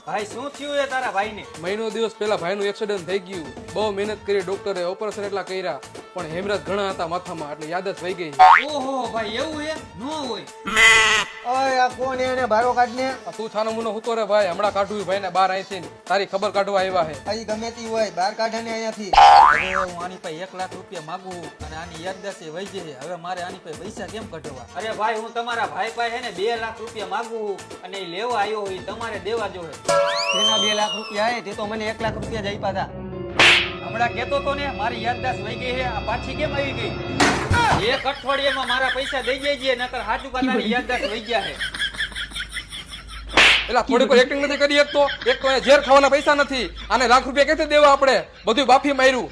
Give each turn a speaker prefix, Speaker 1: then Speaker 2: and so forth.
Speaker 1: ભાઈ શું થયું એ તારા ભાઈને?
Speaker 2: મહિનો દિવસ પહેલા ભાઈનું એક્સિડન્ટ થઈ ગયું. બહુ મહેનત કરી, ડોક્ટરે ઓપરેશન એટલા કર્યા, પણ હેમરાજ ઘણા હતા માથામાં, એટલે યાદ જ વહી ગઈ.
Speaker 1: ઓહો ભાઈ, એવું હે? નો હોય.
Speaker 3: ઓય આ કોણ એને બારો કાઢને?
Speaker 2: તું છાનો મુનો હુતો રે ભાઈ, હમણાં કાઢું ભાઈને બહાર અહીંથી. તારી ખબર કાઢવા આવ્યા હે.
Speaker 3: અહીં ગમે તે હોય બહાર કાઢે ને અહીંયાથી.
Speaker 1: હવે હું આની પાસે 1 લાખ રૂપિયા માંગુ અને આની યાદદાસ્ત વહી જાય. હવે મારે આની પાસે પૈસા કેમ કઢવા? અરે ભાઈ, હું તમારા ભાઈ પાસે હે ને 2 લાખ રૂપિયા માંગુ અને એ લેવા આવ્યો હોય, તમારે દેવા જોવે.
Speaker 3: તેના 2 લાખ રૂપિયા હે, તે તો મને 1 લાખ રૂપિયા જ આપ્યા હતા.
Speaker 1: હમણાં કેતો તો ને મારી યાદદાસ્ત વહી ગઈ છે, આ પાછી કેમ આવી ગઈ? 1 અઠવાડિયામાં મારા પૈસા દઈ જઈએ, નકર હાચું કાતાની યાદદાસ્ત વહી ગયા છે.
Speaker 2: એટલે થોડી કોઈ એક્ટિંગ નથી કરી શકતો. એક તો ઝેર ખાવાના પૈસા નથી, આને લાખ રૂપિયા ક્યાંથી દેવા આપણે? બધું બાફી માર્યું.